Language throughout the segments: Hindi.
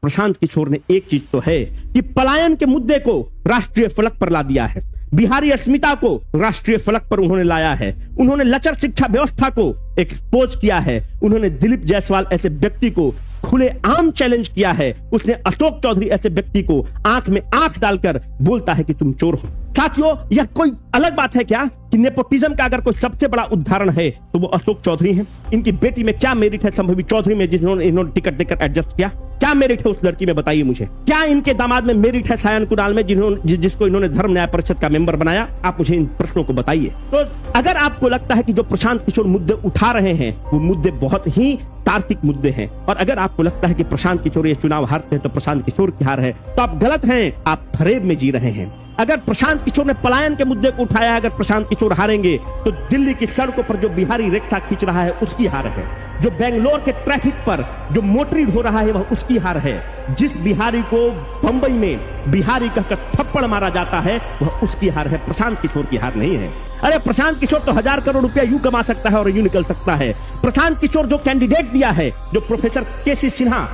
प्रशांत किशोर ने एक चीज तो है कि पलायन के मुद्दे को राष्ट्रीय फलक पर ला दिया है, बिहारी अस्मिता को राष्ट्रीय फलक पर उन्होंने लाया है, उन्होंने लचर शिक्षा व्यवस्था को एक्सपोज किया है, उन्होंने दिलीप जायसवाल ऐसे व्यक्ति को खुले आम चैलेंज किया है, उसने अशोक चौधरी ऐसे व्यक्ति को आंख में आंख डालकर बोलता है कि तुम चोर हो। साथियों, यह कोई अलग बात है क्या कि नेपोटिज्म का अगर कोई सबसे बड़ा उदाहरण है तो वो अशोक चौधरी हैं। इनकी बेटी में क्या मेरिट है संभवी चौधरी में, जिन्होंने इन्होंने टिकट देकर एडजस्ट किया? क्या मेरिट है उस लड़की में, बताइए मुझे। क्या इनके दामाद में मेरिट है सायन कुणाल में, जिसको इन्होंने धर्म न्याय परिषद का मेंबर बनाया? आप मुझे इन प्रश्नों को बताइए। तो अगर आपको लगता है कि जो प्रशांत किशोर मुद्दे उठा रहे हैं वो मुद्दे बहुत ही तार्किक मुद्दे हैं, और अगर आपको लगता है कि प्रशांत किशोर ये चुनाव हारते हैं तो प्रशांत किशोर की हार है, तो आप गलत हैं, आप फरेब में जी रहे हैं। अगर प्रशांत किशोर ने पलायन के मुद्दे को उठाया, अगर प्रशांत किशोर हारेंगे तो दिल्ली की सड़कों पर जो बिहारी रेखा खींच रहा है उसकी हार है, जो बेंगलोर के ट्रैफिक पर जो मोटरिंग हो रहा है वह उसकी हार है, जिस बिहारी को बंबई में बिहारी कहकर थप्पड़ मारा जाता है वह उसकी हार है, प्रशांत किशोर की हार नहीं है। अरे प्रशांत किशोर तो 1000 करोड़ रुपया यूं कमा सकता है और यूं निकल सकता है। प्रशांत किशोर जो कैंडिडेट दिया है, जो प्रोफेसर केसी सिन्हा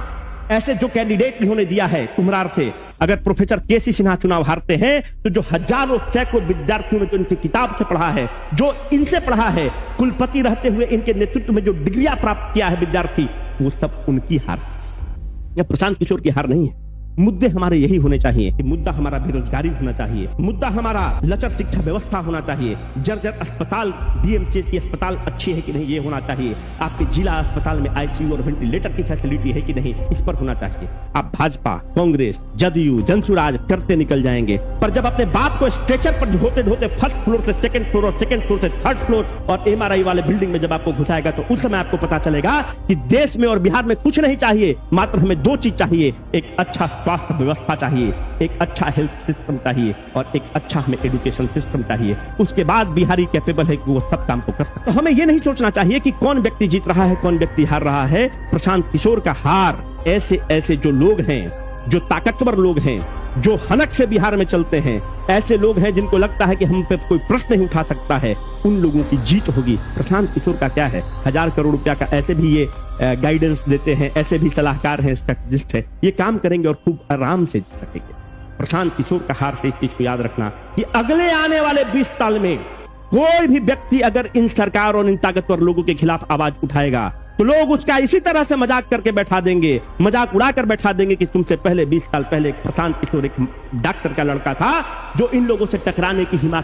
ऐसे जो कैंडिडेट इन्होंने दिया है कुम्हरार थे, अगर प्रोफेसर केसी सिन्हा चुनाव हारते हैं तो जो हजारों सैकड़ों विद्यार्थियों ने जो इनकी किताब से पढ़ा है, जो इनसे पढ़ा है, कुलपति रहते हुए इनके नेतृत्व में जो डिग्रियां प्राप्त किया है विद्यार्थी, वो सब उनकी हार, यह प्रशांत किशोर की हार नहीं है। मुद्दे हमारे यही होने चाहिए कि मुद्दा हमारा बेरोजगारी होना चाहिए, मुद्दा हमारा लचर शिक्षा व्यवस्था होना चाहिए, जर्जर अस्पताल, डीएमसीएच की अस्पताल अच्छी है कि नहीं ये होना चाहिए, आपके जिला अस्पताल में आईसीयू और वेंटिलेटर की फैसिलिटी है कि नहीं इस पर होना चाहिए। आप भाजपा, कांग्रेस, जदयू, जनसुराज करते निकल जाएंगे, पर जब अपने बाप को स्ट्रेचर पर ढोते ढोते फर्स्ट फ्लोर से सेकंड फ्लोर और सेकंड फ्लोर से थर्ड फ्लोर और एमआरआई वाले बिल्डिंग में जब आपको घुसाएगा तो उस समय आपको पता चलेगा कि देश में और बिहार में कुछ नहीं चाहिए, मात्र हमें दो चीज चाहिए, एक अच्छा स्वास्थ्य व्यवस्था चाहिए, एक अच्छा हेल्थ सिस्टम चाहिए और एक अच्छा हमें एजुकेशन सिस्टम चाहिए। उसके बाद बिहारी कैपेबल है कि वो सब काम को कर सकते। तो हमें ये नहीं सोचना चाहिए कि कौन व्यक्ति जीत रहा है, कौन व्यक्ति हार रहा है। प्रशांत किशोर का हार ऐसे ऐसे जो लोग हैं, जो ताकतवर लोग हैं, जो हनक से बिहार में चलते हैं, ऐसे लोग हैं जिनको लगता है कि हम पे कोई प्रश्न नहीं उठा सकता है, उन लोगों की जीत होगी। प्रशांत किशोर का क्या है, 1000 करोड़ रुपया का ऐसे भी ये गाइडेंस देते हैं, ऐसे भी सलाहकार हैं, स्ट्रेटेजिस्ट है, ये काम करेंगे और खूब आराम से जीत सकेंगे। प्रशांत किशोर का हार से इस चीज को याद रखना कि अगले आने वाले 20 साल में कोई भी व्यक्ति अगर इन सरकार और इन ताकतवर लोगों के खिलाफ आवाज उठाएगा तो लोग उसका इसी तरह से मजाक करके बैठा देंगे, मजाक उड़ाकर बैठा देंगे कि तुमसे पहले 20 साल पहले प्रशांत किशोर एक डॉक्टर का लड़का था जो इन लोगों से टकराने की हिम्मत